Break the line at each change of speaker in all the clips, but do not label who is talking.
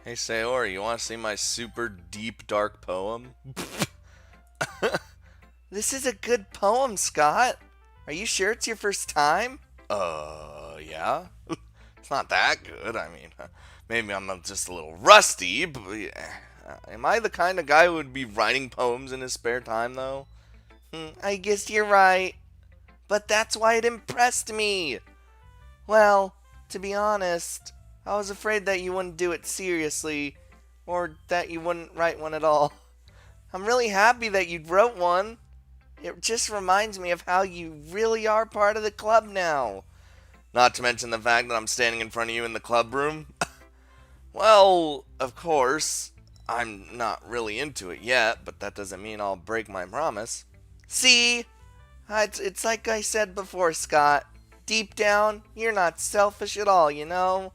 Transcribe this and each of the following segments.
Hey Sayori, you want to see my super deep dark poem?
This is a good poem, Scott. Are you sure it's your first time?
Yeah. It's not that good. I mean, maybe I'm just a little rusty, but yeah. Am I the kind of guy who would be writing poems in his spare time, though?
I guess you're right. But that's why it impressed me. Well, to be honest, I was afraid that you wouldn't do it seriously, or that you wouldn't write one at all. I'm really happy that you wrote one. It just reminds me of how you really are part of the club now.
Not to mention the fact that I'm standing in front of you in the club room. Well, of course, I'm not really into it yet, but that doesn't mean I'll break my promise.
See? It's like I said before, Scott. Deep down, you're not selfish at all, you know?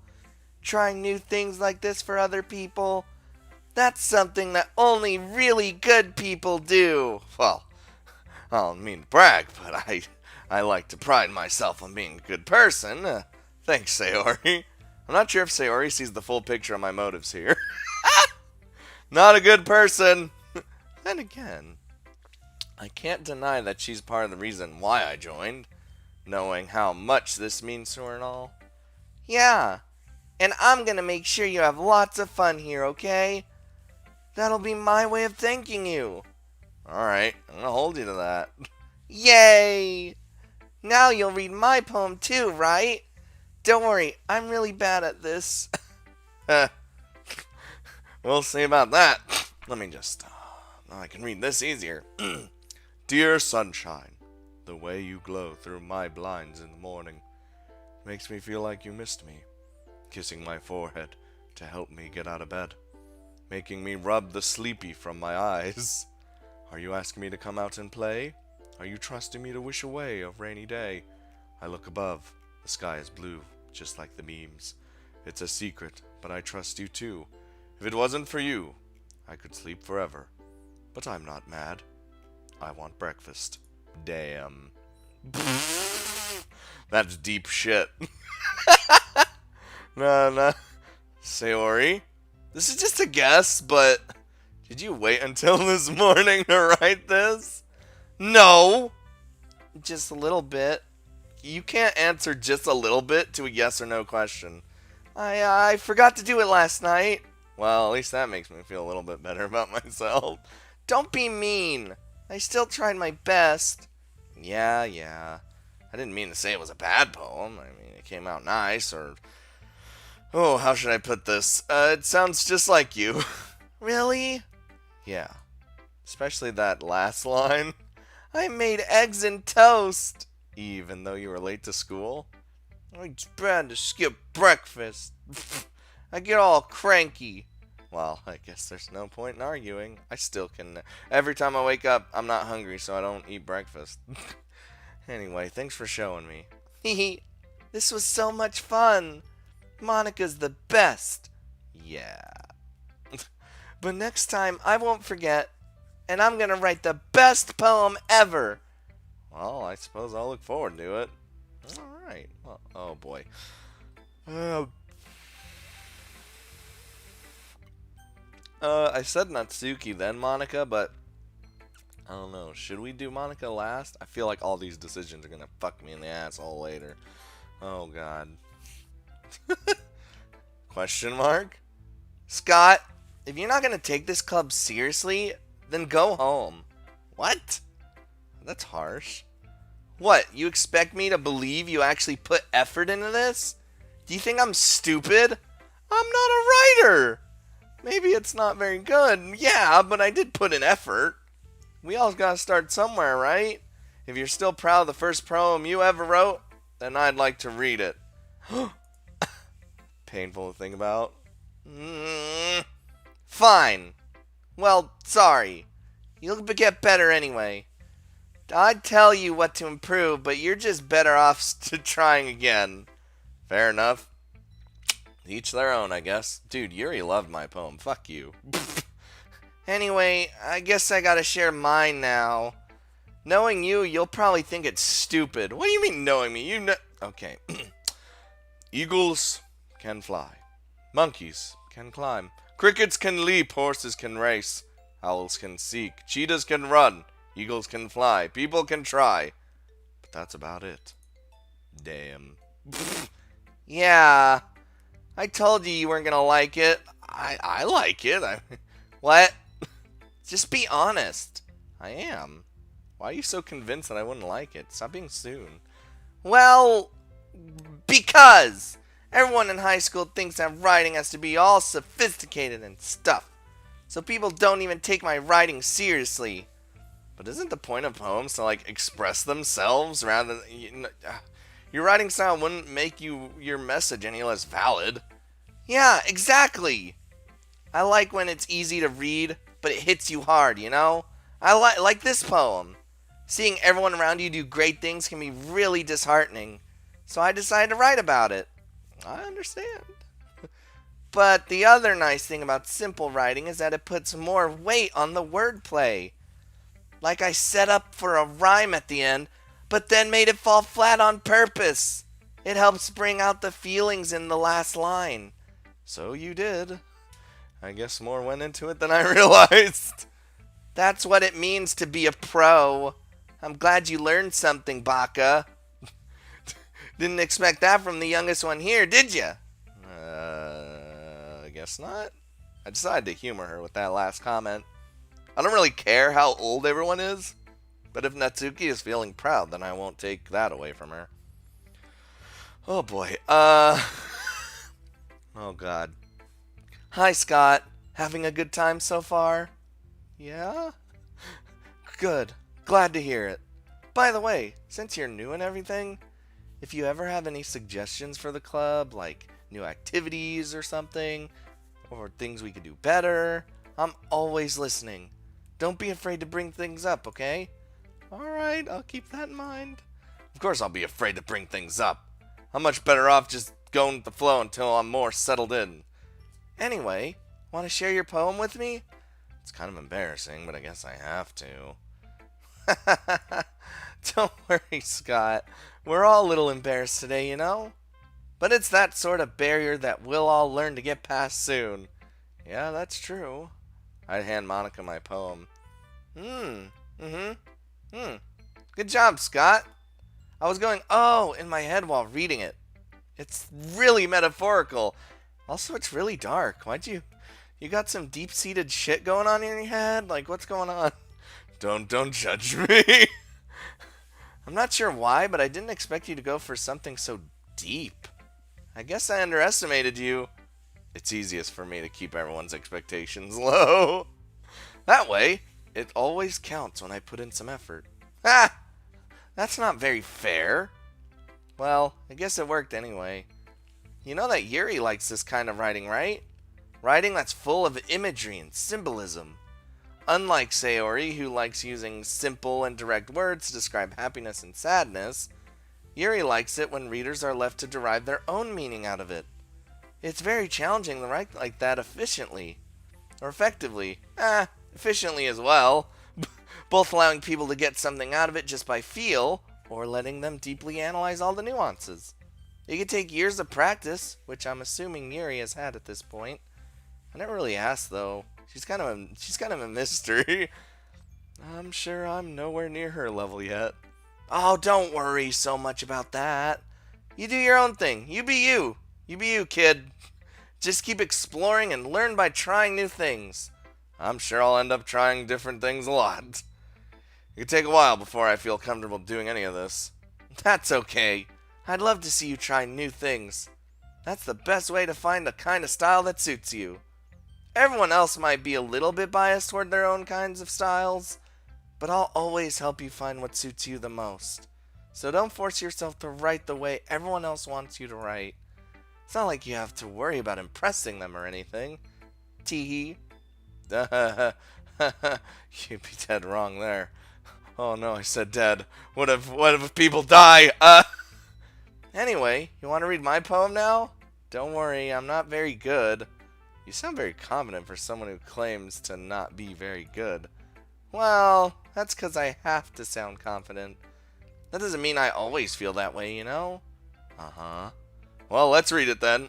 Trying new things like this for other people, that's something that only really good people do.
Well, I don't mean to brag, but I like to pride myself on being a good person. Thanks, Sayori. I'm not sure if Sayori sees the full picture of my motives here. Not a good person. Then again, I can't deny that she's part of the reason why I joined, knowing how much this means to her and all.
Yeah, and I'm gonna make sure you have lots of fun here, okay? That'll be my way of thanking you.
Alright, I'm gonna hold you to that.
Yay! Now you'll read my poem too, right? Don't worry, I'm really bad at this.
We'll see about that. Let me just. Now I can read this easier. Dear sunshine, the way you glow through my blinds in the morning makes me feel like you missed me. Kissing my forehead to help me get out of bed, making me rub the sleepy from my eyes. Are you asking me to come out and play? Are you trusting me to wish away a rainy day? I look above. The sky is blue, just like the memes. It's a secret, but I trust you too. If it wasn't for you, I could sleep forever. But I'm not mad. I want breakfast. Damn. That's deep shit. No. Sayori, this is just a guess, but did you wait until this morning to write this?
No! Just a little bit.
You can't answer just a little bit to a yes or no question.
I forgot to do it last night.
Well, at least that makes me feel a little bit better about myself.
Don't be mean. I still tried my best.
Yeah. I didn't mean to say it was a bad poem. I mean, it came out nice, or... Oh, how should I put this? It sounds just like you.
Really?
Yeah. Especially that last line.
I made eggs and toast.
Even though you were late to school?
It's bad to skip breakfast. I get all cranky.
Well, I guess there's no point in arguing. I still can... Every time I wake up, I'm not hungry, so I don't eat breakfast. Anyway, thanks for showing me.
This was so much fun. Monica's the best.
Yeah.
But next time, I won't forget. And I'm gonna write the best poem ever.
Well, I suppose I'll look forward to it. Alright. Well, oh boy. I said Natsuki then Monica, but I don't know. Should we do Monica last? I feel like all these decisions are gonna fuck me in the asshole later. Oh god. Question mark?
Scott, if you're not gonna take this club seriously, then go home.
What? That's harsh.
What, you expect me to believe you actually put effort into this? Do you think I'm stupid? I'm not a writer. Maybe it's not very good, yeah, but I did put in effort. We all gotta start somewhere, right? If you're still proud of the first poem you ever wrote, then I'd like to read it.
Painful to think about.
Fine. Well, sorry. You'll get better anyway. I'd tell you what to improve, but you're just better off trying again.
Fair enough. Each their own, I guess. Dude, Yuri loved my poem. Fuck you.
Anyway, I guess I gotta share mine now. Knowing you, you'll probably think it's stupid.
What do you mean knowing me? You know... Okay. Eagles can fly. Monkeys can climb. Crickets can leap, horses can race. Owls can seek, cheetahs can run, eagles can fly, people can try. But that's about it. Damn.
Yeah, I told you weren't gonna like it.
I like it.
What? Just be honest.
I am. Why are you so convinced that I wouldn't like it? Stop being soon.
Well, because everyone in high school thinks that writing has to be all sophisticated and stuff. So people don't even take my writing seriously.
But isn't the point of poems to, like, express themselves rather than... Your writing style wouldn't make your message any less valid.
Yeah, exactly. I like when it's easy to read, but it hits you hard, you know? I like this poem. Seeing everyone around you do great things can be really disheartening. So I decided to write about it.
I understand.
But the other nice thing about simple writing is that it puts more weight on the wordplay. Like I set up for a rhyme at the end, but then made it fall flat on purpose. It helps bring out the feelings in the last line.
So you did. I guess more went into it than I realized.
That's what it means to be a pro. I'm glad you learned something, Baka. Didn't expect that from the youngest one here, did ya?
I guess not. I decided to humor her with that last comment. I don't really care how old everyone is, but if Natsuki is feeling proud, then I won't take that away from her. Oh boy. Oh god.
Hi, Scott. Having a good time so far?
Yeah?
Good. Glad to hear it. By the way, since you're new and everything, if you ever have any suggestions for the club, like new activities or something, or things we could do better, I'm always listening. Don't be afraid to bring things up, okay?
Alright, I'll keep that in mind. Of course I'll be afraid to bring things up. I'm much better off just going with the flow until I'm more settled in.
Anyway, want to share your poem with me?
It's kind of embarrassing, but I guess I have to.
Don't worry, Scott. We're all a little embarrassed today, you know? But it's that sort of barrier that we'll all learn to get past soon.
Yeah, that's true. I'd hand Monica my poem.
Good job, Scott. I was going, in my head while reading it. It's really metaphorical. Also, it's really dark. Why'd you got some deep-seated shit going on in your head? Like, what's going on?
Don't judge me.
I'm not sure why, but I didn't expect you to go for something so deep. I guess I underestimated you.
It's easiest for me to keep everyone's expectations low.
That way, it always counts when I put in some effort. Ha! That's not very fair. Well, I guess it worked anyway. You know that Yuri likes this kind of writing, right? Writing that's full of imagery and symbolism. Unlike Sayori, who likes using simple and direct words to describe happiness and sadness, Yuri likes it when readers are left to derive their own meaning out of it. It's very challenging to write like that efficiently. Or effectively. Efficiently as well. Both allowing people to get something out of it just by feel, or letting them deeply analyze all the nuances. It could take years of practice, which I'm assuming Yuri has had at this point. I never really asked, though. She's kind of a mystery.
I'm sure I'm nowhere near her level yet.
Oh, don't worry so much about that. You do your own thing. You be you. You be you, kid. Just keep exploring and learn by trying new things.
I'm sure I'll end up trying different things a lot. It could take a while before I feel comfortable doing any of this.
That's okay. I'd love to see you try new things. That's the best way to find the kind of style that suits you. Everyone else might be a little bit biased toward their own kinds of styles, but I'll always help you find what suits you the most. So don't force yourself to write the way everyone else wants you to write. It's not like you have to worry about impressing them or anything. Teehee.
You'd be dead wrong there. Oh no, I said dead. What if people die?
Anyway, you want to read my poem now? Don't worry, I'm not very good.
You sound very confident for someone who claims to not be very good.
Well, that's because I have to sound confident. That doesn't mean I always feel that way, you know?
Uh-huh. Well, let's read it then.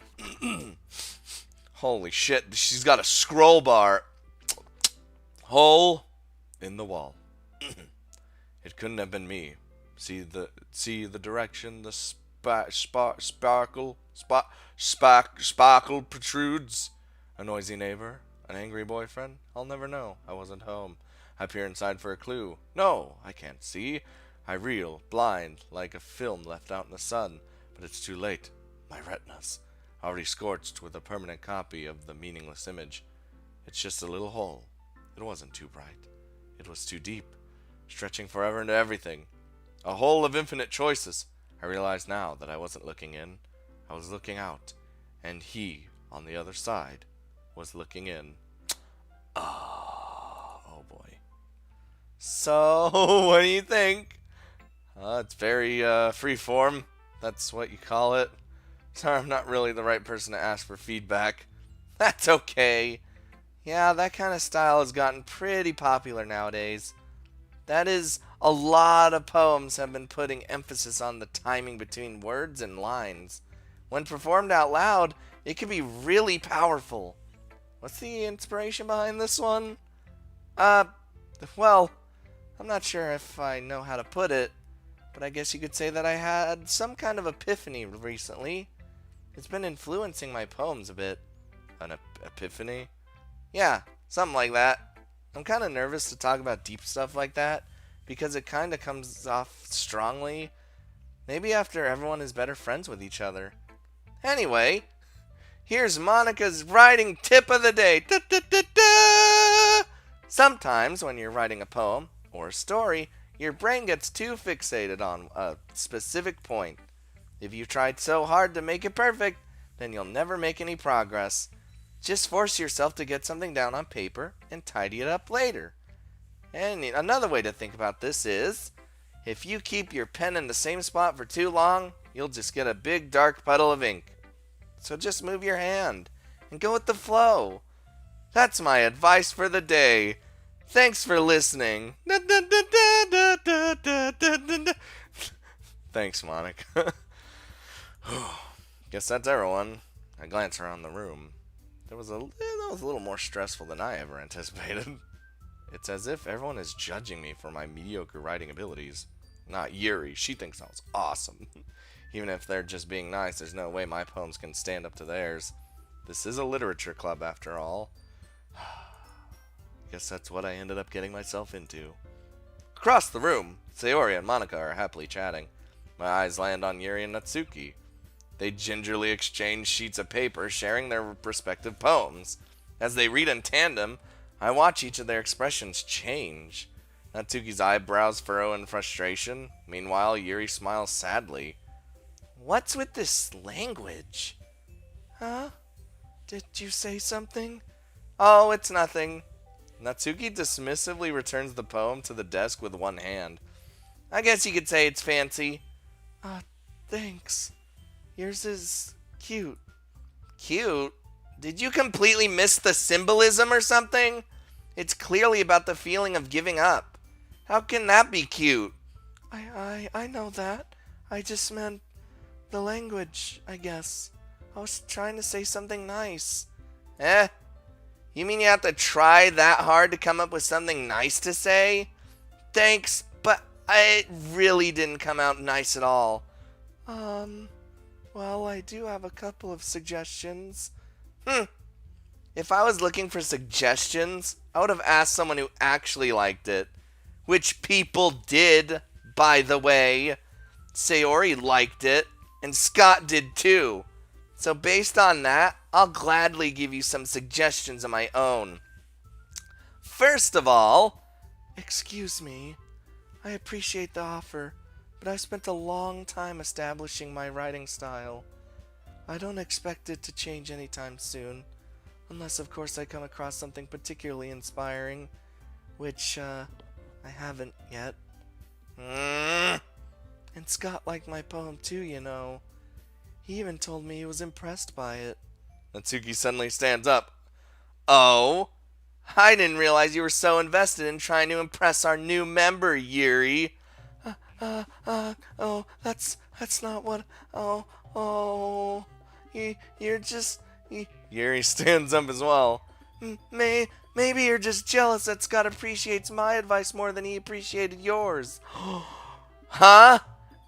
Holy shit, she's got a scroll bar. Hole in the wall. It couldn't have been me. See the direction the sparkle protrudes. A noisy neighbor, an angry boyfriend. I'll never know. I wasn't home. I peer inside for a clue. No, I can't see. I reel, blind, like a film left out in the sun. But it's too late. My retinas, already scorched with a permanent copy of the meaningless image. It's just a little hole. It wasn't too bright. It was too deep, stretching forever into everything. A hole of infinite choices. I realized now that I wasn't looking in. I was looking out. And he, on the other side, was looking in. Oh boy. So, what do you think? It's very freeform. That's what you call it. Sorry, I'm not really the right person to ask for feedback. That's okay. Yeah, that kind of style has gotten pretty popular nowadays. That is, a lot of poems have been putting emphasis on the timing between words and lines. When performed out loud, it can be really powerful. What's the inspiration behind this one? Well, I'm not sure if I know how to put it, but I guess you could say that I had some kind of epiphany recently. It's been influencing my poems a bit. An epiphany? Yeah, something like that. I'm kind of nervous to talk about deep stuff like that, because it kind of comes off strongly. Maybe after everyone is better friends with each other. Anyway, here's Monica's writing tip of the day. Da, da, da, da! Sometimes when you're writing a poem or a story, your brain gets too fixated on a specific point. If you tried so hard to make it perfect, then you'll never make any progress. Just force yourself to get something down on paper and tidy it up later. And another way to think about this is, if you keep your pen in the same spot for too long, you'll just get a big dark puddle of ink. So just move your hand and go with the flow. That's my advice for the day. Thanks for listening. Thanks, Monica. Guess that's everyone. I glance around the room. That was a little more stressful than I ever anticipated. It's as if everyone is judging me for my mediocre writing abilities. Not Yuri. She thinks I was awesome. Even if they're just being nice, there's no way my poems can stand up to theirs. This is a literature club, after all. Guess that's what I ended up getting myself into. Across the room, Sayori and Monica are happily chatting. My eyes land on Yuri and Natsuki. They gingerly exchange sheets of paper, sharing their respective poems. As they read in tandem, I watch each of their expressions change. Natsuki's eyebrows furrow in frustration. Meanwhile, Yuri smiles sadly. What's with this language? Huh? Did you say something? Oh, it's nothing. Natsuki dismissively returns the poem to the desk with one hand. I guess you could say it's fancy. Thanks. Yours is cute. Cute? Did you completely miss the symbolism or something? It's clearly about the feeling of giving up. How can that be cute? I know that. I just meant the language, I guess. I was trying to say something nice. You mean you have to try that hard to come up with something nice to say? Thanks, but it really didn't come out nice at all. Well, I do have a couple of suggestions. If I was looking for suggestions, I would have asked someone who actually liked it. Which people did, by the way. Sayori liked it, and Scott did too. So based on that, I'll gladly give you some suggestions of my own. First of all, excuse me, I appreciate the offer, but I spent a long time establishing my writing style. I don't expect it to change anytime soon, unless of course I come across something particularly inspiring, which I haven't yet. And Scott liked my poem too, you know. He even told me he was impressed by it. Natsuki suddenly stands up. Oh? I didn't realize you were so invested in trying to impress our new member, Yuri. Oh, that's not what... Oh, you're just... Yuri stands up as well.
Maybe you're just jealous that Scott appreciates my advice more than he appreciated yours. Huh?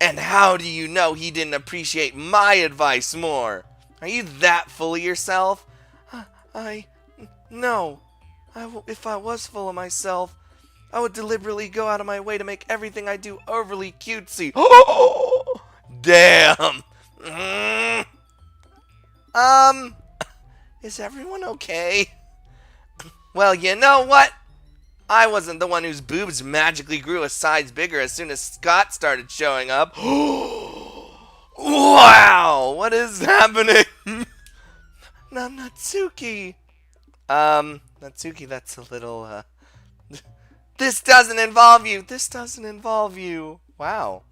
And how do you know he didn't appreciate my advice more? Are you that full of yourself? I. No. If I was full of myself, I would deliberately go out of my way to make everything I do overly cutesy.
Damn.
Is everyone okay? Well, you know what? I wasn't the one whose boobs magically grew a size bigger as soon as Scott started showing up.
Wow, what is happening?
Natsuki. Natsuki, that's a little, This doesn't involve you. This doesn't involve you.
Wow.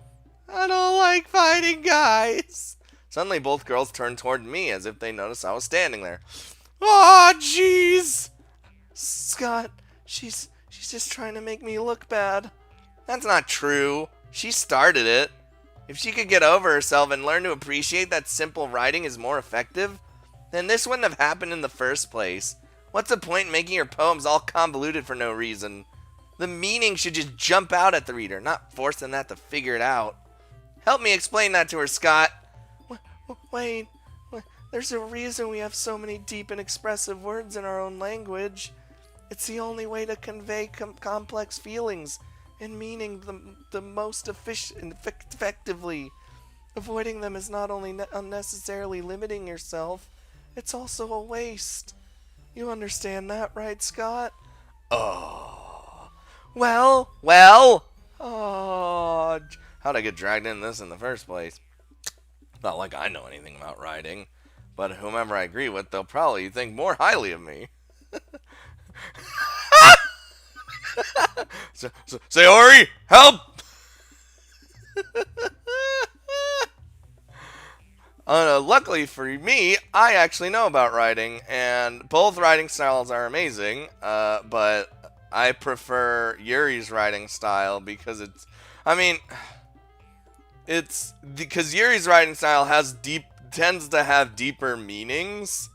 I don't like fighting guys. Suddenly both girls turned toward me as if they noticed I was standing there. Aw, jeez.
Scott, she's just trying to make me look bad.
That's not true. She started it. If she could get over herself and learn to appreciate that simple writing is more effective, then this wouldn't have happened in the first place. What's the point in making your poems all convoluted for no reason? The meaning should just jump out at the reader, not forcing that to figure it out. Help me explain that to her, Scott.
Wait, there's a reason we have so many deep and expressive words in our own language. It's the only way to convey complex feelings and meaning the most effectively. Avoiding them is not only unnecessarily limiting yourself, it's also a waste. You understand that, right, Scott?
Oh.
Well.
Oh. How'd I get dragged into this in the first place? Not like I know anything about writing, but whomever I agree with, they'll probably think more highly of me. Sayori, help! Luckily for me, I actually know about writing, and both writing styles are amazing, but I prefer Yuri's writing style because it's because Yuri's writing style tends to have deeper meanings,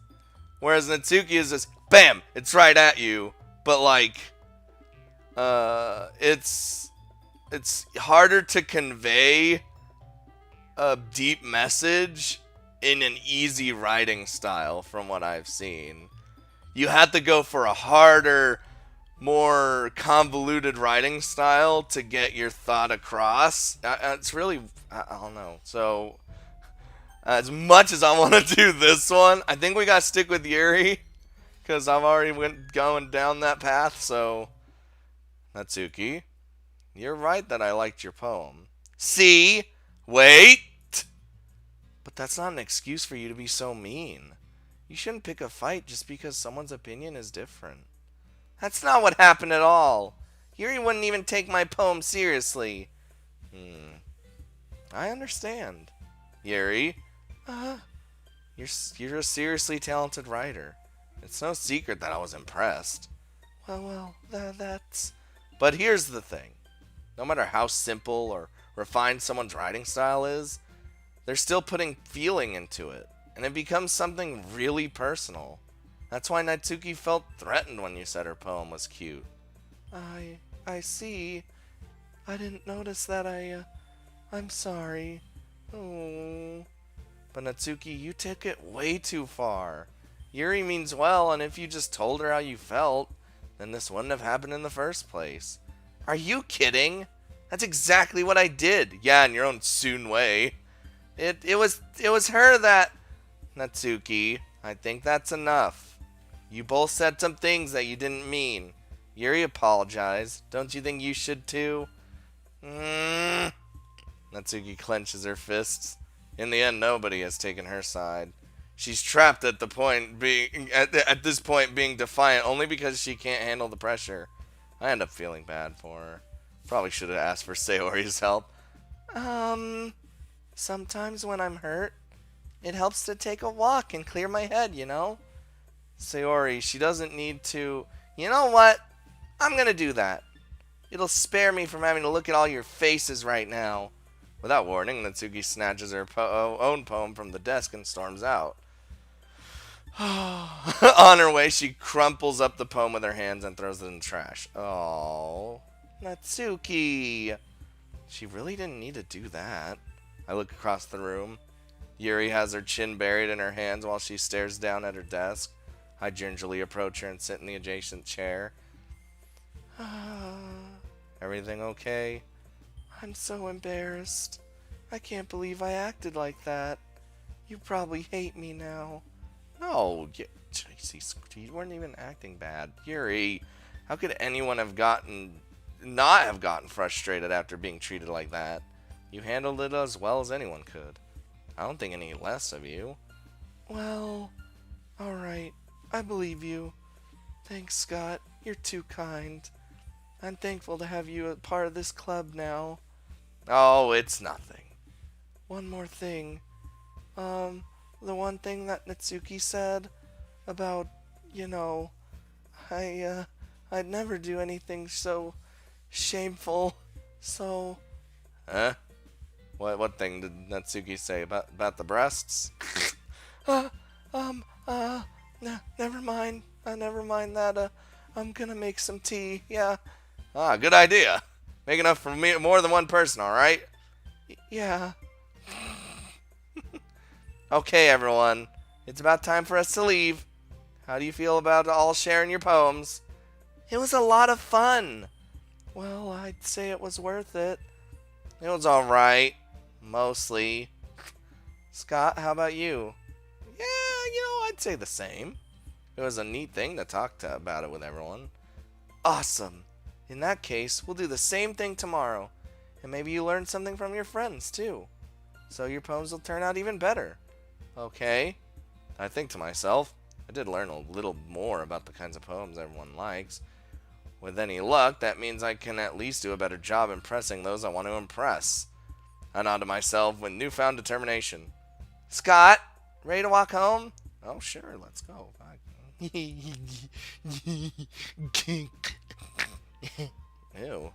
whereas Natsuki is just, bam, it's right at you, but like, it's harder to convey a deep message in an easy writing style from what I've seen. You have to go for a harder, more convoluted writing style to get your thought across. It's really, I don't know. So, as much as I want to do this one, I think we gotta stick with Yuri, because I've already going down that path. So, Natsuki, you're right that I liked your poem. See? Wait! But that's not an excuse for you to be so mean. You shouldn't pick a fight just because someone's opinion is different. That's not what happened at all. Yuri wouldn't even take my poem seriously. I understand. Yuri, you're a seriously talented writer. It's no secret that I was impressed.
Well, that's...
But here's the thing. No matter how simple or refined someone's writing style is, they're still putting feeling into it, and it becomes something really personal. That's why Natsuki felt threatened when you said her poem was cute.
I see. I didn't notice that. I'm sorry. Oh.
But Natsuki, you took it way too far. Yuri means well, and if you just told her how you felt, then this wouldn't have happened in the first place. Are you kidding? That's exactly what I did. Yeah, in your own soon way. It was her that... Natsuki, I think that's enough. You both said some things that you didn't mean. Yuri apologized. Don't you think you should too? Natsuki clenches her fists. In the end, nobody has taken her side. She's trapped at this point being defiant only because she can't handle the pressure. I end up feeling bad for her. Probably should have asked for Sayori's help.
Sometimes when I'm hurt, it helps to take a walk and clear my head, you know?
Sayori, she doesn't need to... You know what? I'm gonna do that. It'll spare me from having to look at all your faces right now. Without warning, Natsuki snatches her own poem from the desk and storms out. On her way, she crumples up the poem with her hands and throws it in the trash. Oh, Natsuki. She really didn't need to do that. I look across the room. Yuri has her chin buried in her hands while she stares down at her desk. I gingerly approach her and sit in the adjacent chair. Everything okay? I'm so embarrassed. I can't believe I acted like that. You probably hate me now. No, you weren't even acting bad. Yuri, how could anyone not have gotten frustrated after being treated like that? You handled it as well as anyone could. I don't think any less of you. Well, alright. I believe you. Thanks, Scott. You're too kind. I'm thankful to have you a part of this club now. Oh, it's nothing. One more thing. The one thing that Natsuki said about, I'd never do anything so shameful. So, huh? What thing did Natsuki say about the breasts? Never mind. Never mind that. I'm gonna make some tea. Yeah. Ah, good idea. Make enough for more than one person, all right? Yeah. Okay, everyone. It's about time for us to leave. How do you feel about all sharing your poems? It was a lot of fun. Well, I'd say it was worth it. It was alright. Mostly. Scott, how about you? Yeah, I'd say the same. It was a neat thing to talk about it with everyone. Awesome. In that case, we'll do the same thing tomorrow. And maybe you learn something from your friends, too. So your poems will turn out even better. Okay. I think to myself, I did learn a little more about the kinds of poems everyone likes. With any luck, that means I can at least do a better job impressing those I want to impress. I nod to myself with newfound determination. Scott, ready to walk home? Oh, sure, let's go. Ew.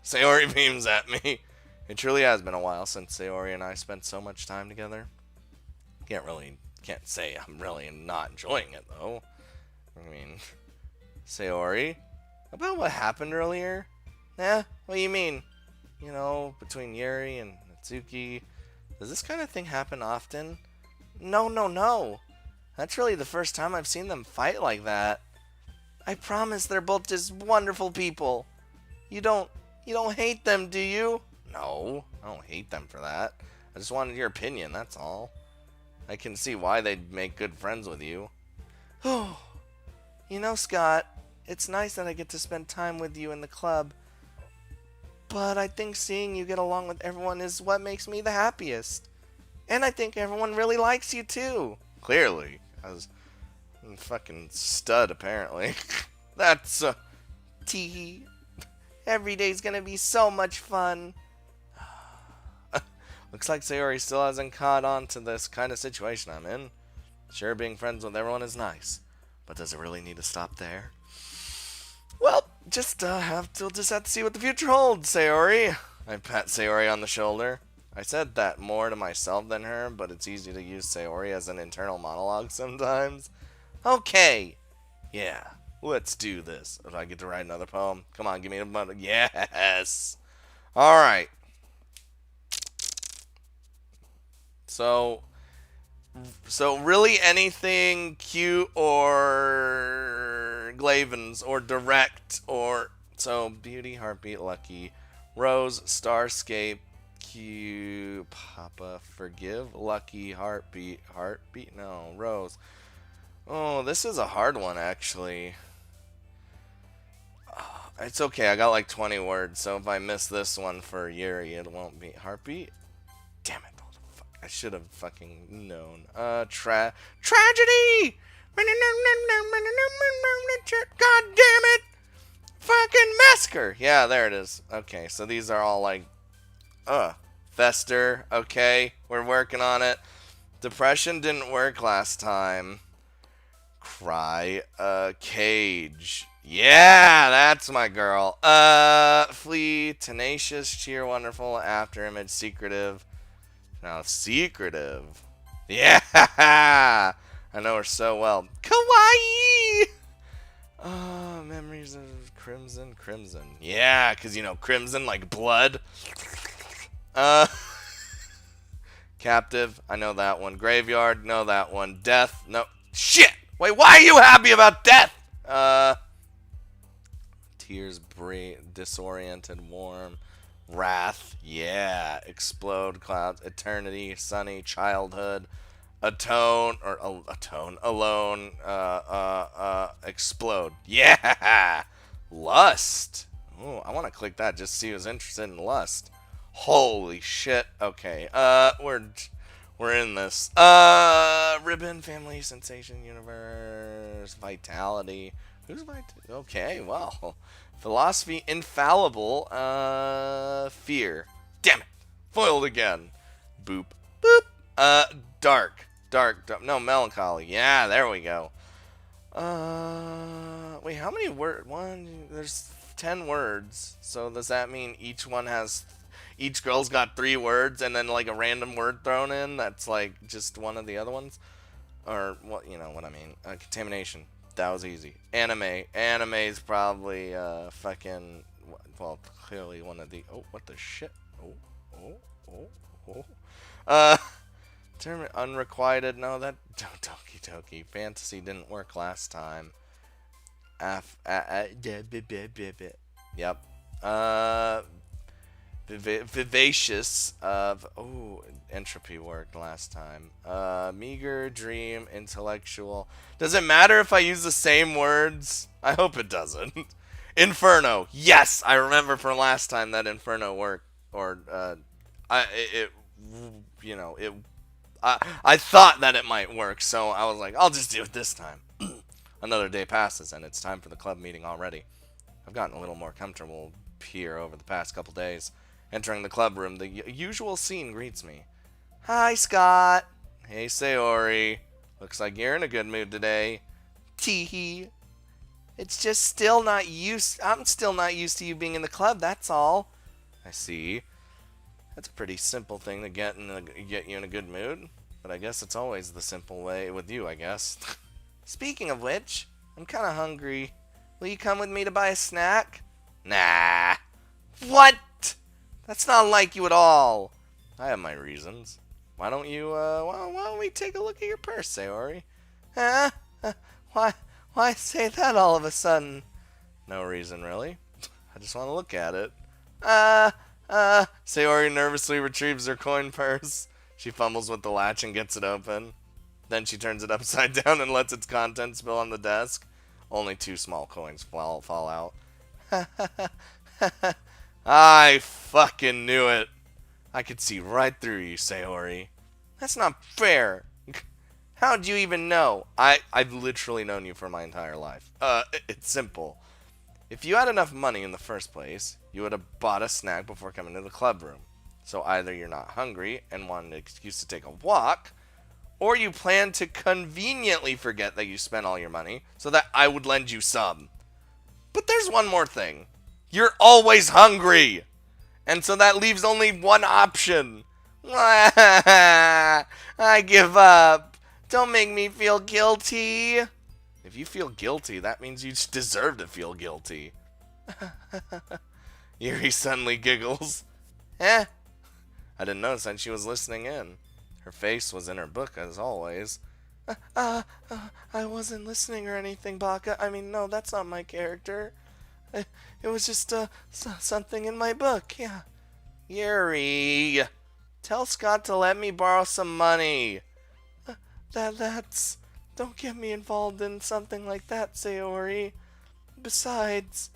Sayori beams at me. It truly has been a while since Sayori and I spent so much time together. Can't say I'm really not enjoying it, though. I mean, Sayori, about what happened earlier? What do you mean? Between Yuri and Natsuki. Does this kind of thing happen often? No. That's really the first time I've seen them fight like that. I promise they're both just wonderful people. You don't hate them, do you? No, I don't hate them for that. I just wanted your opinion, that's all. I can see why they'd make good friends with you. Scott, it's nice that I get to spend time with you in the club. But I think seeing you get along with everyone is what makes me the happiest. And I think everyone really likes you too. Clearly. I was a fucking stud, apparently. That's, Tee. Every day's gonna be so much fun. Looks like Sayori still hasn't caught on to this kind of situation I'm in. Sure, being friends with everyone is nice. But does it really need to stop there? Well, just have to see what the future holds, Sayori. I pat Sayori on the shoulder. I said that more to myself than her, but it's easy to use Sayori as an internal monologue sometimes. Okay. Yeah, let's do this. Do I get to write another poem? Come on, give me a moment. Yes. Alright. So really anything cute or Glavins or direct or so beauty, heartbeat, lucky, rose, starscape, cute, papa, forgive, lucky, heartbeat, no, rose. Oh, this is a hard one actually. It's okay, I got like 20 words, so if I miss this one for Yuri, it won't be heartbeat. Damn it. I should have fucking known. Tragedy! God damn it! Fucking massacre! Yeah, there it is. Okay, so these are all like, Fester, okay, we're working on it. Depression didn't work last time. Cry, cage. Yeah, that's my girl. Flee, tenacious, cheer, wonderful, after image, secretive. Now, secretive. Yeah! I know her so well. Kawaii! Memories of Crimson. Yeah, because, crimson, like blood. Uh, Captive, I know that one. Graveyard, know that one. Death, no. Shit! Wait, why are you happy about death? Tears, disoriented, warm. Wrath, yeah. Explode, clouds, eternity, sunny, childhood. Atone, alone, explode. Yeah! Lust. Ooh, I want to click that just to see who's interested in lust. Holy shit. Okay, we're in this. Ribbon, family, sensation, universe, vitality. Who's okay, well. Philosophy, infallible, fear. Damn it. Foiled again. Boop. Boop. Dark. No, melancholy. Yeah, there we go. Wait, how many words? There's 10 words. So does that mean each girl's got 3 words and then like a random word thrown in that's like just one of the other ones? Or what, you know what I mean. Contamination. That was easy. Anime is probably, fucking, well, clearly one of the, oh, what the shit? Oh. Term unrequited. No, that Doki Doki fantasy didn't work last time. Yep. Vivacious of entropy worked last time. Meager, dream, intellectual. Does it matter if I use the same words? I hope it doesn't. Inferno. Yes, I remember from last time that Inferno worked. Or I thought that it might work, so I was like, I'll just do it this time. Another day passes, and it's time for the club meeting already. I've gotten a little more comfortable here over the past couple days. Entering the club room, the usual scene greets me. Hi, Scott. Hey, Sayori. Looks like you're in a good mood today. Teehee. It's just I'm still not used to you being in the club, that's all. I see. That's a pretty simple thing to get you in a good mood. But I guess it's always the simple way with you, I guess. Speaking of which, I'm kind of hungry. Will you come with me to buy a snack? Nah. What? That's not like you at all. I have my reasons. Why don't we take a look at your purse, Sayori? Huh? Why say that all of a sudden? No reason, really. I just want to look at it. Sayori nervously retrieves her coin purse. She fumbles with the latch and gets it open. Then she turns it upside down and lets its contents spill on the desk. Only 2 small coins fall out. I fucking knew it. I could see right through you, Sayori. That's not fair. How'd you even know? I've literally known you for my entire life. It's simple. If you had enough money in the first place, you would have bought a snack before coming to the club room. So either you're not hungry and want an excuse to take a walk, or you plan to conveniently forget that you spent all your money so that I would lend you some. But there's one more thing. You're always hungry. And so that leaves only one option. I give up. Don't make me feel guilty. If you feel guilty, that means you just deserve to feel guilty. Yuri suddenly giggles. I didn't notice that she was listening in. Her face was in her book, as always. I wasn't listening or anything, Baka. I mean, no, that's not my character. It was just something in my book, yeah. Yuri, tell Scott to let me borrow some money. That's... Don't get me involved in something like that, Sayori. Besides,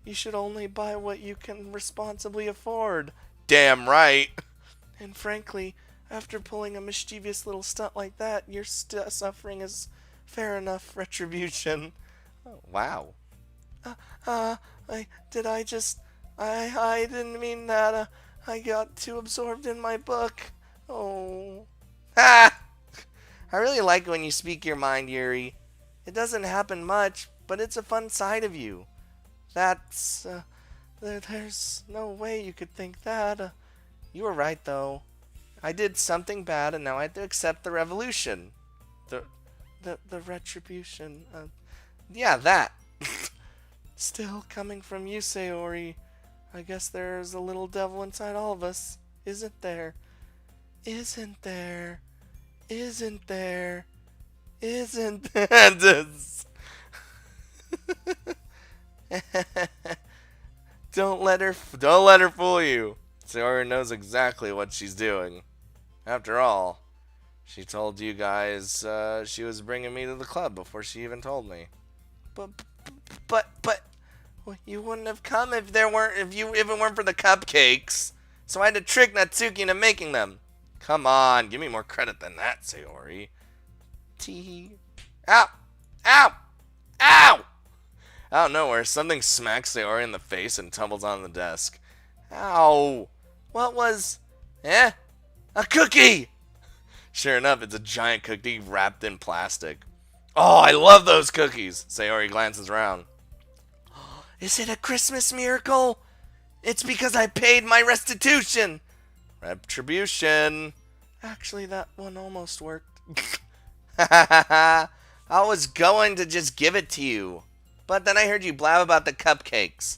you should only buy what you can responsibly afford. Damn right. And frankly, after pulling a mischievous little stunt like that, your suffering is fair enough retribution. Oh, wow. I didn't mean that. I got too absorbed in my book. Oh. Ha! I really like when you speak your mind, Yuri. It doesn't happen much, but it's a fun side of you. That's, there's no way you could think that. You were right, though. I did something bad, and now I have to accept the revolution.
the retribution. Yeah, that. Still coming from you, Sayori. I guess there's a little devil inside all of us, isn't there? Isn't there? Isn't there? Isn't there? Don't let her fool you. Sayori knows exactly what she's doing. After all, she told you guys she was bringing me to the club before she even told me. But, but, well, you wouldn't have come if it weren't for the cupcakes. So I had to trick Natsuki into making them. Come on, give me more credit than that, Sayori. Tee. Ow! Ow! Ow! Out of nowhere, something smacks Sayori in the face and tumbles on the desk. Ow! What was... A cookie! Sure enough, it's a giant cookie wrapped in plastic. Oh, I love those cookies! Sayori glances around. Is it a Christmas miracle? It's because I paid my restitution! Retribution. Actually, that one almost worked. I was going to just give it to you. But then I heard you blab about the cupcakes.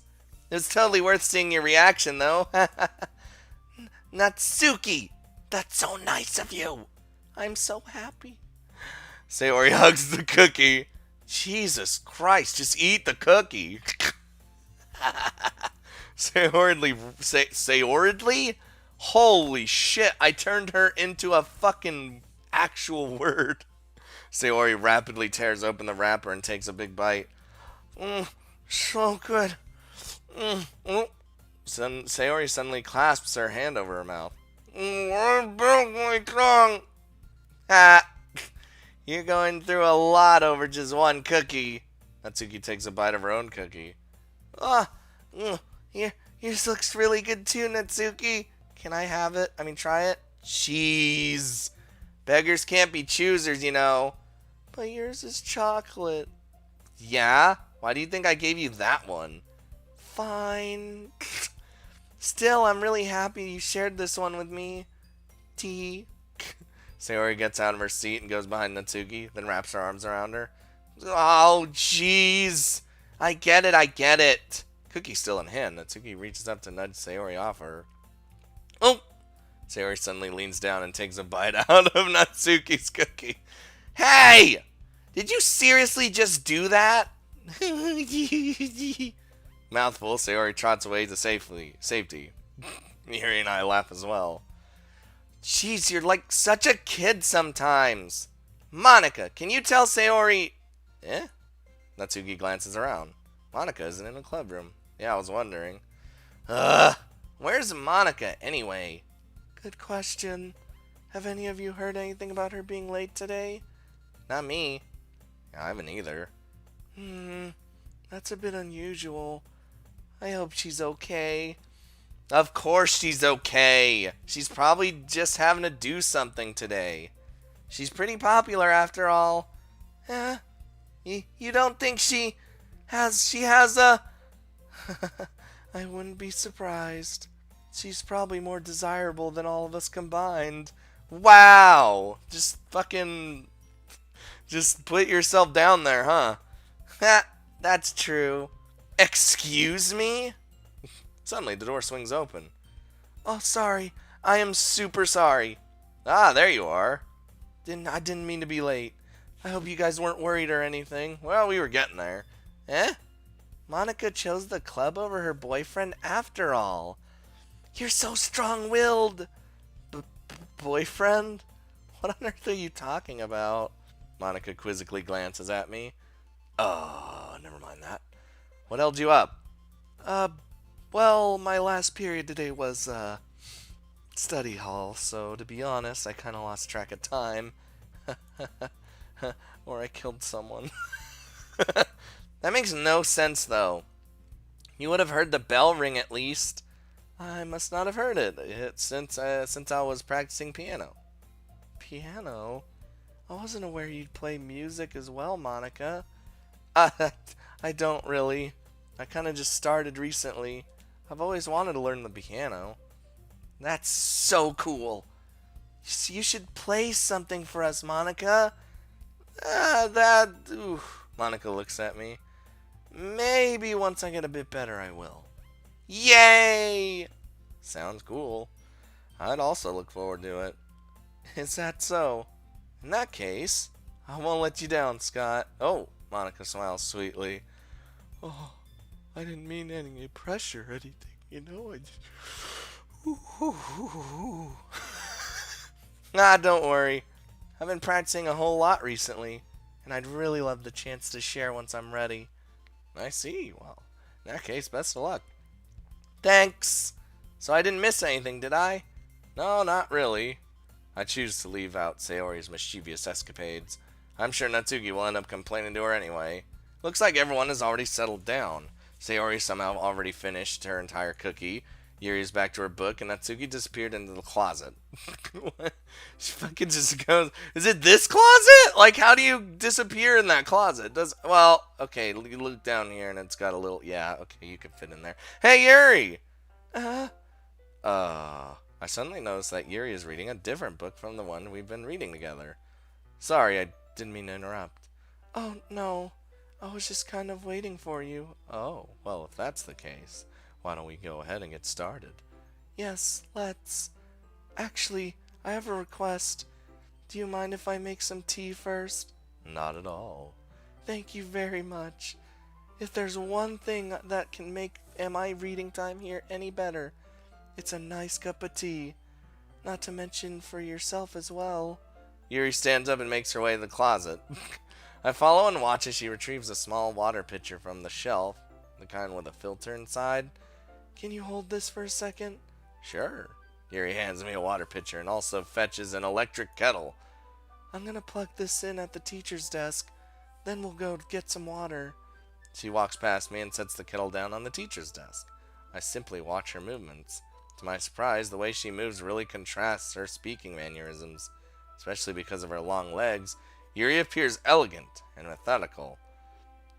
It was totally worth seeing your reaction, though. Natsuki! That's so nice of you. I'm so happy. Sayori hugs the cookie. Jesus Christ, just eat the cookie. Sayoridly? Holy shit, I turned her into a fucking actual word. Sayori rapidly tears open the wrapper and takes a big bite. So good. Sayori suddenly clasps her hand over her mouth. I broke my tongue. You're going through a lot over just one cookie. Natsuki takes a bite of her own cookie. Yours looks really good too, Natsuki. Can I have it? I mean, try it? Jeez. Beggars can't be choosers, you know. But yours is chocolate. Yeah? Why do you think I gave you that one? Fine. Still, I'm really happy you shared this one with me. T. Sayori gets out of her seat and goes behind Natsuki, then wraps her arms around her. Oh, jeez. I get it. Cookie's still in hand. Natsuki reaches up to nudge Sayori off her. Oh! Sayori suddenly leans down and takes a bite out of Natsuki's cookie. Hey! Did you seriously just do that? Mouthful, Sayori trots away to safety. Miri and I laugh as well. Jeez, you're like such a kid sometimes. Monica, can you tell Sayori... Natsuki glances around. Monica isn't in the club room. Yeah, I was wondering. Where's Monica anyway? Good question. Have any of you heard anything about her being late today? Not me. I haven't either. That's a bit unusual. I hope she's okay. Of course she's okay. She's probably just having to do something today. She's pretty popular after all. You don't think she has a... I wouldn't be surprised. She's probably more desirable than all of us combined. Wow! Just put yourself down there, huh? That's true. Excuse me? Suddenly, the door swings open. Oh, sorry. I am super sorry. Ah, there you are. I didn't mean to be late. I hope you guys weren't worried or anything. Well, we were getting there. Monica chose the club over her boyfriend after all. You're so strong-willed. Boyfriend? What on earth are you talking about? Monica quizzically glances at me. Oh, never mind that. What held you up? Well, my last period today was, study hall, so to be honest, I kind of lost track of time. Or I killed someone. That makes no sense, though. You would have heard the bell ring at least. I must not have heard it since I was practicing piano. Piano? I wasn't aware you'd play music as well, Monica. I don't really. I kind of just started recently. I've always wanted to learn the piano. That's so cool. You should play something for us, Monica. Ooh. Monica looks at me. Maybe once I get a bit better, I will. Yay! Sounds cool. I'd also look forward to it. Is that so? In that case, I won't let you down, Scott. Oh, Monica smiles sweetly. Oh, I didn't mean any pressure or anything, you know? I just... Ah, don't worry. I've been practicing a whole lot recently, and I'd really love the chance to share once I'm ready. I see. Well, in that case, best of luck. Thanks. So I didn't miss anything, did I? No, not really. I choose to leave out Sayori's mischievous escapades. I'm sure Natsuki will end up complaining to her anyway. Looks like everyone has already settled down. Sayori somehow already finished her entire cookie. Yuri's back to her book, and Natsuki disappeared into the closet. She fucking just goes, is it this closet? Like, how do you disappear in that closet? Well, okay, you look down here, and it's got a little, yeah, okay, you can fit in there. Hey, Yuri! I suddenly noticed that Yuri is reading a different book from the one we've been reading together. Sorry, I didn't mean to interrupt. Oh, no. I was just kind of waiting for you. Oh, well, if that's the case, why don't we go ahead and get started? Yes, let's. Actually, I have a request. Do you mind if I make some tea first? Not at all. Thank you very much. If there's one thing that can make my reading time here any better, it's a nice cup of tea. Not to mention for yourself as well. Yuri stands up and makes her way to the closet. I follow and watch as she retrieves a small water pitcher from the shelf, the kind with a filter inside. Can you hold this for a second? Sure. Yuri hands me a water pitcher and also fetches an electric kettle. I'm gonna plug this in at the teacher's desk, then we'll go get some water. She walks past me and sets the kettle down on the teacher's desk. I simply watch her movements. To my surprise, the way she moves really contrasts her speaking mannerisms. Especially because of her long legs, Yuri appears elegant and methodical.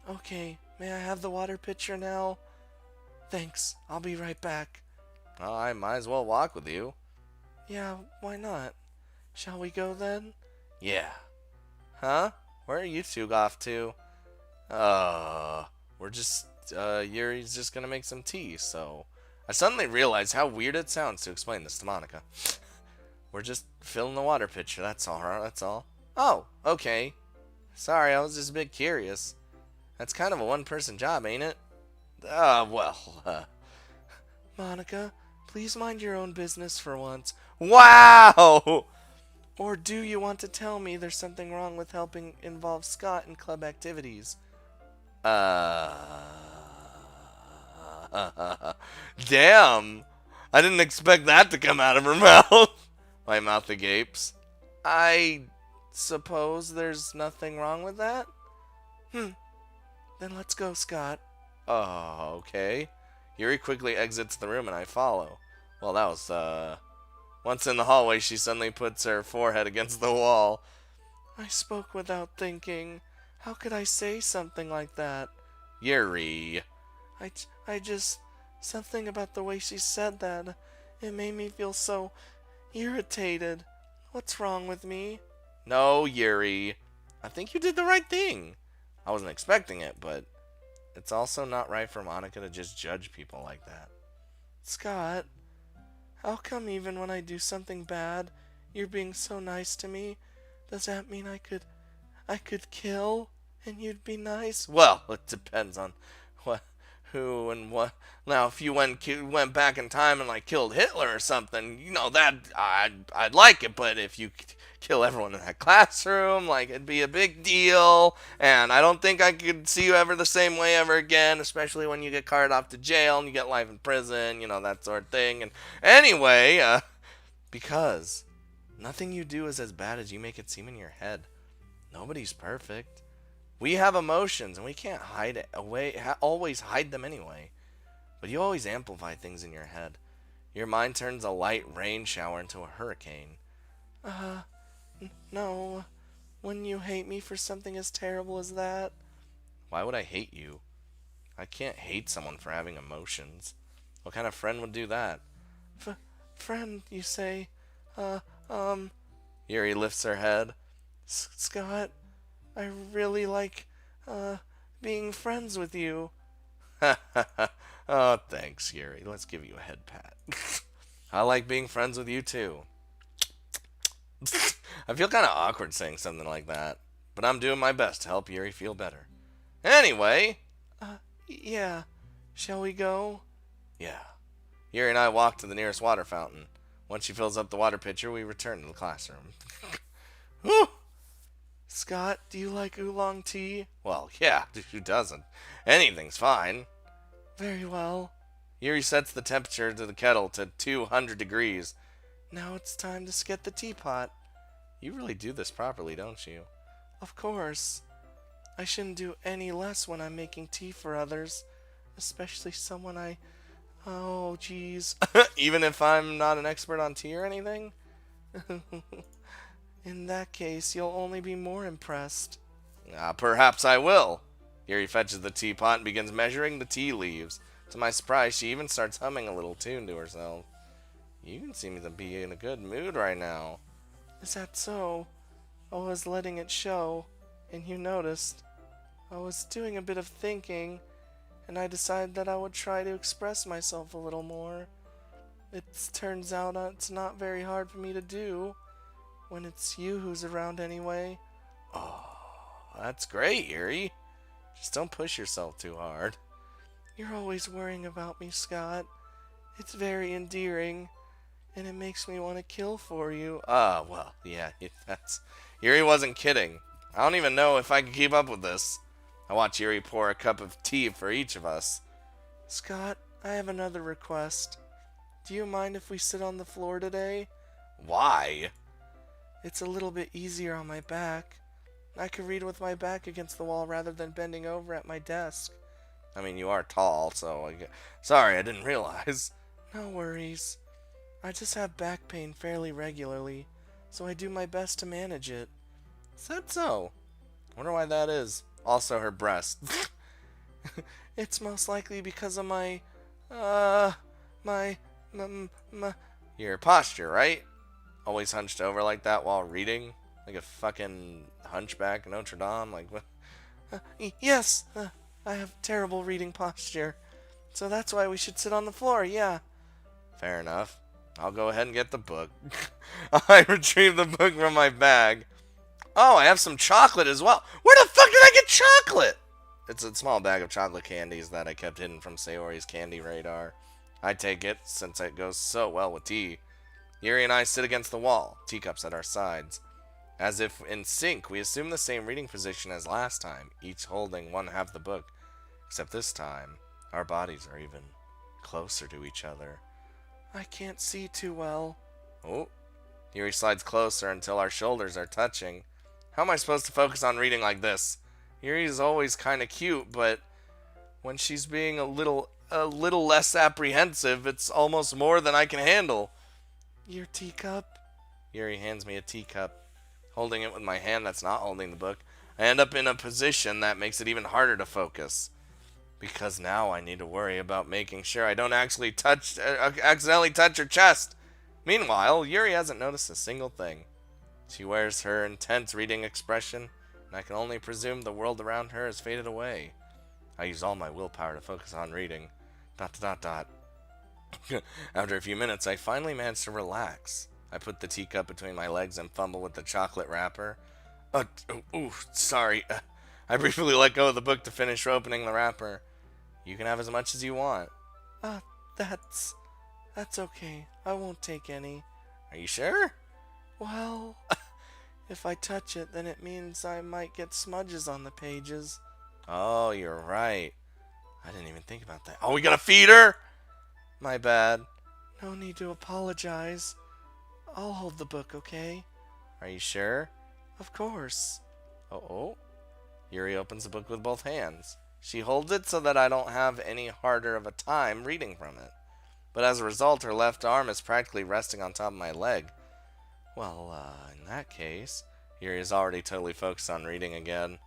Okay, may I have the water pitcher now? Thanks, I'll be right back. Oh, I might as well walk with you. Yeah, why not? Shall we go then? Yeah. Huh? Where are you two off to? We're just, Yuri's just gonna make some tea, so... I suddenly realized how weird it sounds to explain this to Monica. We're just filling the water pitcher, that's all, that's all. Oh, okay. Sorry, I was just a bit curious. That's kind of a one-person job, ain't it? Monica, please mind your own business for once. Wow! Or do you want to tell me there's something wrong with helping involve Scott in club activities? Damn! I didn't expect that to come out of her mouth. My mouth agapes. I suppose there's nothing wrong with that? Then let's go, Scott. Oh, okay. Yuri quickly exits the room and I follow. Well, that was, Once in the hallway, she suddenly puts her forehead against the wall. I spoke without thinking. How could I say something like that? Yuri. I just... Something about the way she said that. It made me feel so irritated. What's wrong with me? No, Yuri. I think you did the right thing. I wasn't expecting it, but it's also not right for Monica to just judge people like that. Scott, how come even when I do something bad, you're being so nice to me? Does that mean I could kill and you'd be nice? Well, it depends on who and what. Now, if you went back in time and like killed Hitler or something, you know that I'd like it. But if you kill everyone in that classroom, like it'd be a big deal. And I don't think I could see you ever the same way ever again. Especially when you get carted off to jail and you get life in prison, you know, that sort of thing. And anyway, because nothing you do is as bad as you make it seem in your head. Nobody's perfect. We have emotions, and we can't hide it away. Always hide them anyway. But you always amplify things in your head. Your mind turns a light rain shower into a hurricane. No. Wouldn't you hate me for something as terrible as that? Why would I hate you? I can't hate someone for having emotions. What kind of friend would do that? Friend, you say? Yuri lifts her head. Scott, I really like, being friends with you.
Oh, thanks, Yuri. Let's give you a head pat. I like being friends with you, too. I feel kind of awkward saying something like that, but I'm doing my best to help Yuri feel better. Anyway,
Yeah. Shall we go?
yeah. Yuri and I walk to the nearest water fountain. Once she fills up the water pitcher, we return to the classroom. Whew!
Scott, do you like oolong tea?
Well, yeah, who doesn't? Anything's fine.
Very well.
Yuri sets the temperature to the kettle to 200 degrees.
Now it's time to get the teapot.
You really do this properly, don't you?
Of course. I shouldn't do any less when I'm making tea for others, especially someone I... Oh, jeez.
Even if I'm not an expert on tea or anything?
In that case, you'll only be more impressed.
Perhaps I will. Yuri fetches the teapot and begins measuring the tea leaves. To my surprise, she even starts humming a little tune to herself. You can seem to be in a good mood right now.
Is that so? I was letting it show, and you noticed. I was doing a bit of thinking, and I decided that I would try to express myself a little more. It turns out it's not very hard for me to do, when it's you who's around anyway.
Oh, that's great, Yuri. Just don't push yourself too hard.
You're always worrying about me, Scott. It's very endearing, and it makes me want to kill for you.
Well, yeah, that's... Yuri wasn't kidding. I don't even know if I can keep up with this. I watch Yuri pour a cup of tea for each of us.
Scott, I have another request. Do you mind if we sit on the floor today?
Why?
It's a little bit easier on my back. I can read with my back against the wall rather than bending over at my desk.
I mean, you are tall, so... Sorry, I didn't realize.
No worries. I just have back pain fairly regularly, so I do my best to manage it.
Is that so? Wonder why that is. Also her breast.
It's most likely because of my
Your posture, right? Always hunched over like that while reading? Like a fucking hunchback Notre Dame? Like, what?
Yes, I have terrible reading posture. So that's why we should sit on the floor, yeah.
Fair enough. I'll go ahead and get the book. I retrieve the book from my bag. Oh, I have some chocolate as well. Where the fuck did I get chocolate? It's a small bag of chocolate candies that I kept hidden from Sayori's candy radar. I take it, since it goes so well with tea. Yuri and I sit against the wall, teacups at our sides. As if in sync, we assume the same reading position as last time, each holding one half the book. Except this time, our bodies are even closer to each other.
I can't see too well.
Oh, Yuri slides closer until our shoulders are touching. How am I supposed to focus on reading like this? Yuri's always kind of cute, but when she's being a little less apprehensive, it's almost more than I can handle.
Your teacup?
Yuri hands me a teacup. Holding it with my hand that's not holding the book, I end up in a position that makes it even harder to focus. Because now I need to worry about making sure I don't accidentally touch her chest. Meanwhile, Yuri hasn't noticed a single thing. She wears her intense reading expression, and I can only presume the world around her has faded away. I use all my willpower to focus on reading. ... After a few minutes, I finally manage to relax. I put the teacup between my legs and fumble with the chocolate wrapper. Sorry. I briefly let go of the book to finish opening the wrapper. You can have as much as you want.
That's okay. I won't take any.
Are you sure?
Well, if I touch it, then it means I might get smudges on the pages.
Oh, you're right. I didn't even think about that. Oh, we gotta feed her? My bad.
No need to apologize. I'll hold the book, okay?
Are you sure?
Of course.
Oh. Yuri opens the book with both hands. She holds it so that I don't have any harder of a time reading from it. But as a result, her left arm is practically resting on top of my leg. Well, in that case, Yuri is already totally focused on reading again.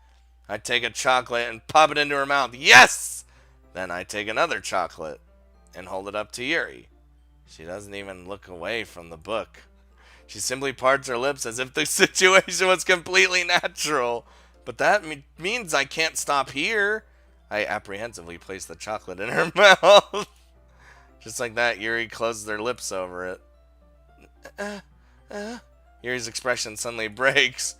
I take a chocolate and pop it into her mouth. Yes! Then I take another chocolate and hold it up to Yuri. She doesn't even look away from the book. She simply parts her lips as if the situation was completely natural. But that means I can't stop here. I apprehensively place the chocolate in her mouth. Just like that, Yuri closes her lips over it. Uh, Yuri's expression suddenly breaks.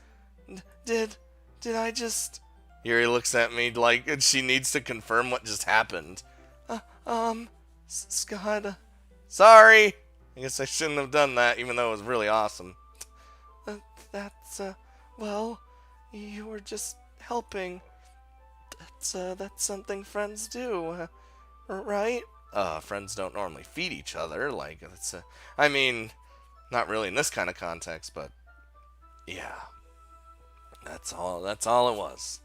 Did I just... Yuri looks at me like she needs to confirm what just happened. Scott... Sorry! I guess I shouldn't have done that, even though it was really awesome. Well, you were just helping. That's something friends do, right? Friends don't normally feed each other, like, I mean, not really in this kind of context, but, yeah. That's all it was.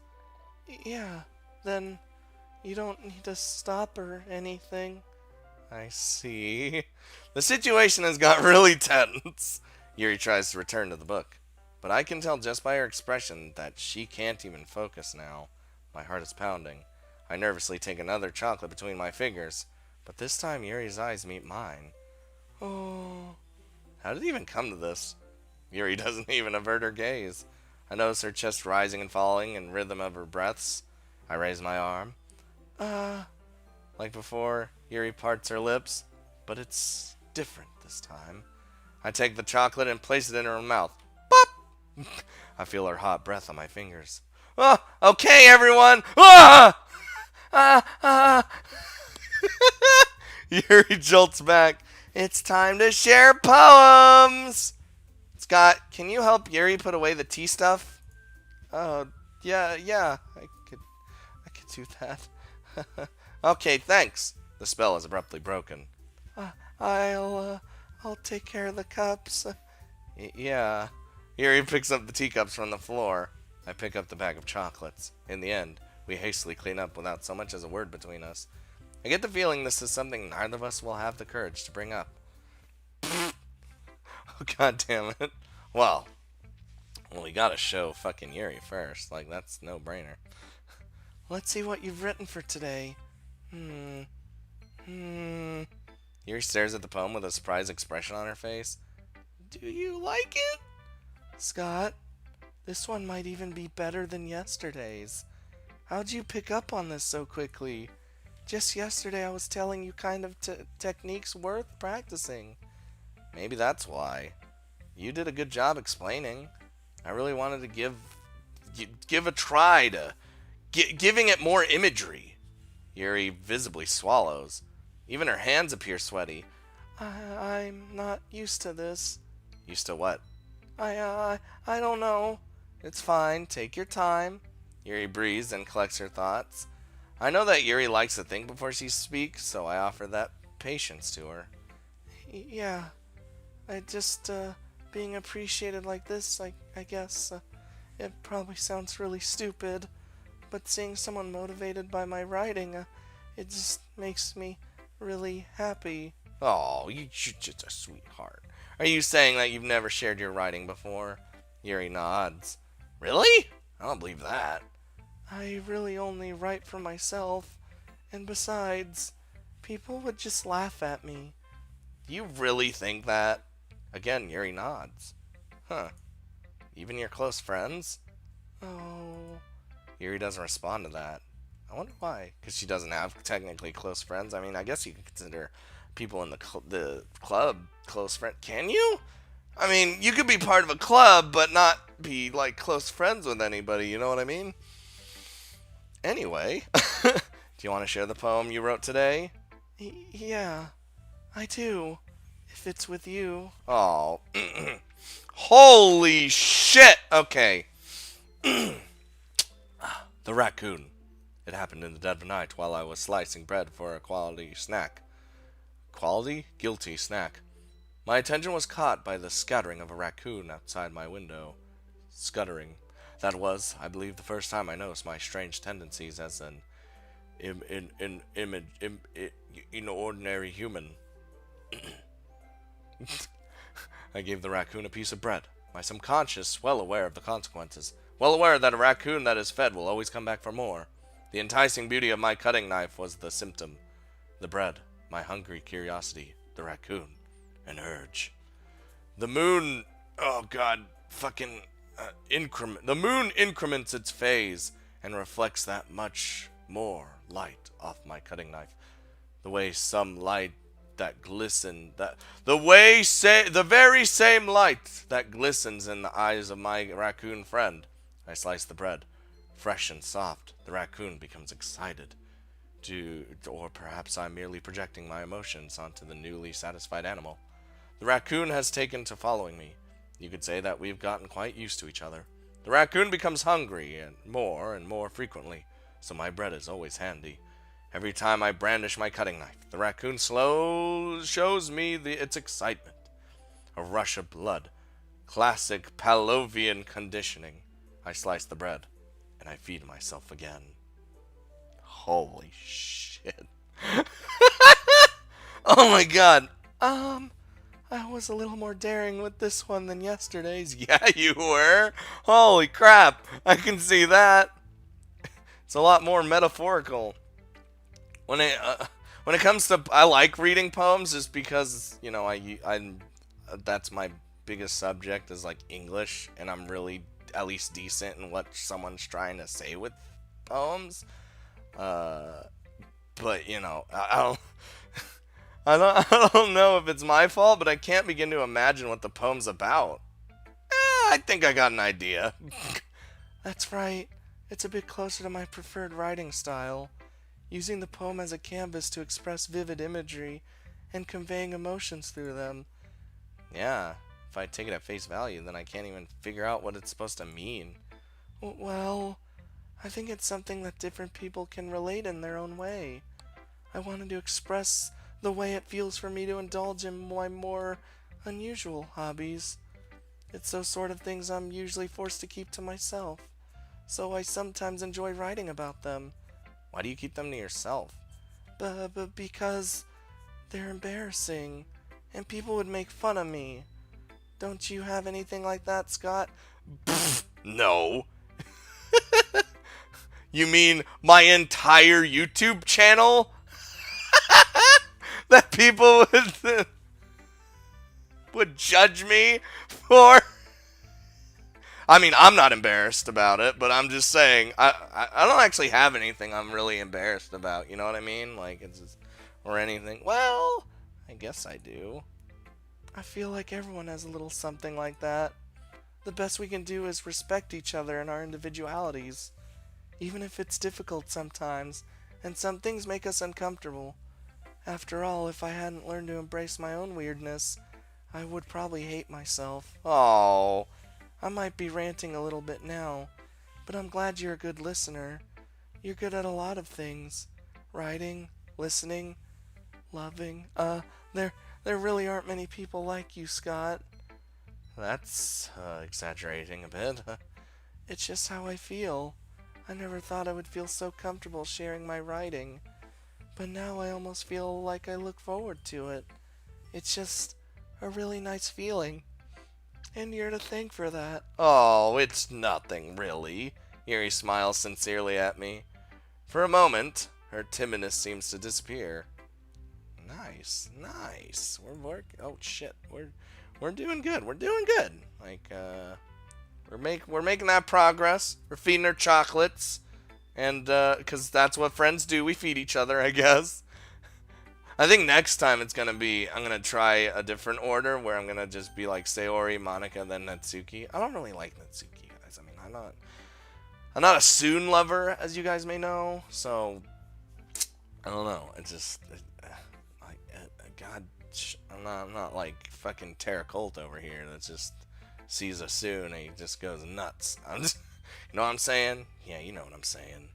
Yeah, then you don't need to stop or anything. I see. The situation has got really tense. Yuri tries to return to the book, but I can tell just by her expression that she can't even focus now. My heart is pounding. I nervously take another chocolate between my fingers, but this time Yuri's eyes meet mine. Oh. How did it even come to this? Yuri doesn't even avert her gaze. I notice her chest rising and falling in rhythm of her breaths. I raise my arm. Like before, Yuri parts her lips, but it's different this time. I take the chocolate and place it in her mouth. Pop! I feel her hot breath on my fingers. Okay, everyone! Yuri jolts back. It's time to share poems! Scott, can you help Yuri put away the tea stuff? Oh, yeah, I could do that. Okay, thanks. The spell is abruptly broken. I'll take care of the cups. Yeah. Yuri picks up the teacups from the floor. I pick up the bag of chocolates. In the end, we hastily clean up without so much as a word between us. I get the feeling this is something neither of us will have the courage to bring up. Oh, god damn it. Well, we gotta show fucking Yuri first. Like, that's no brainer. Let's see what you've written for today. Yuri stares at the poem with a surprised expression on her face. Do you like it? Scott, this one might even be better than yesterday's. How'd you pick up on this so quickly? Just yesterday I was telling you kind of techniques worth practicing. Maybe that's why. You did a good job explaining. I really wanted to give a try to giving it more imagery. Yuri visibly swallows. Even her hands appear sweaty. I'm not used to this. Used to what? I don't know. It's fine. Take your time. Yuri breathes and collects her thoughts. I know that Yuri likes to think before she speaks, so I offer that patience to her. Yeah. I just, being appreciated like this, I guess, it probably sounds really stupid, but seeing someone motivated by my writing, it just makes me really happy. Oh, you're just a sweetheart. Are you saying that you've never shared your writing before? Yuri nods. Really? I don't believe that. I really only write for myself, and besides, people would just laugh at me. You really think that? Again, Yuri nods. Huh. Even your close friends? Oh. Yuri doesn't respond to that. I wonder why. Because she doesn't have technically close friends. I mean, I guess you could consider people in the club close friends. Can you? I mean, you could be part of a club, but not be, like, close friends with anybody. You know what I mean? Anyway, do you want to share the poem you wrote today? Yeah, I do. If it's with you. Oh. Holy shit! Okay. The raccoon. It happened in the dead of night while I was slicing bread for a quality snack. Quality? Guilty snack. My attention was caught by the scattering of a raccoon outside my window. Scuttering. That was, I believe, the first time I noticed my strange tendencies as an ordinary human. I gave the raccoon a piece of bread, my subconscious well aware of the consequences, well aware that a raccoon that is fed will always come back for more. The enticing beauty of my cutting knife was the symptom. The bread, my hungry curiosity, the raccoon, an urge. The moon, oh god, fucking the moon increments its phase and reflects that much more light off my cutting knife. The way some light that glisten that the very same light that glistens in the eyes of my raccoon friend. I slice the bread, fresh and soft. The raccoon becomes excited. Or perhaps I'm merely projecting my emotions onto the newly satisfied animal. The raccoon has taken to following me. You could say that we've gotten quite used to each other. The raccoon becomes hungry and more frequently, so my bread is always handy. Every time I brandish my cutting knife, the raccoon shows me its excitement. A rush of blood. Classic Pavlovian conditioning. I slice the bread, and I feed myself again. Holy shit. Oh my god. I was a little more daring with this one than yesterday's. Yeah, you were. Holy crap. I can see that. It's a lot more metaphorical. When it comes to, I like reading poems just because, you know, I that's my biggest subject is like English, and I'm really at least decent in what someone's trying to say with poems. But you know, I don't. I don't know if it's my fault, but I can't begin to imagine what the poem's about. I think I got an idea. That's right. It's a bit closer to my preferred writing style. Using the poem as a canvas to express vivid imagery and conveying emotions through them. Yeah, if I take it at face value, then I can't even figure out what it's supposed to mean. Well, I think it's something that different people can relate in their own way. I wanted to express the way it feels for me to indulge in my more unusual hobbies. It's those sort of things I'm usually forced to keep to myself, so I sometimes enjoy writing about them. Why do you keep them to yourself? Because they're embarrassing, and people would make fun of me. Don't you have anything like that, Scott? Pfft, no. You mean my entire YouTube channel? That people would judge me for? I mean, I'm not embarrassed about it, but I'm just saying, I don't actually have anything I'm really embarrassed about, you know what I mean? Like, it's just, or anything. Well, I guess I do. I feel like everyone has a little something like that. The best we can do is respect each other and our individualities, even if it's difficult sometimes, and some things make us uncomfortable. After all, if I hadn't learned to embrace my own weirdness, I would probably hate myself. Oh, I might be ranting a little bit now, but I'm glad you're a good listener. You're good at a lot of things. Writing, listening, loving. There really aren't many people like you, Scott. That's exaggerating a bit. It's just how I feel. I never thought I would feel so comfortable sharing my writing. But now I almost feel like I look forward to it. It's just a really nice feeling. And you're to thank for that. Oh, it's nothing, really. Yuri smiles sincerely at me. For a moment, her timidness seems to disappear. Nice. Oh shit, we're doing good. We're doing good. Like, we're making that progress. We're feeding her chocolates. And, because that's what friends do. We feed each other, I guess. I think next time I'm going to try a different order where I'm going to just be like Sayori, Monica, then Natsuki. I don't really like Natsuki, guys. I mean, I'm not a Soon lover, as you guys may know. So, I don't know. It's just, God, I'm not like fucking Terra Colt over here that just sees a Soon and he just goes nuts. You know what I'm saying? Yeah, you know what I'm saying.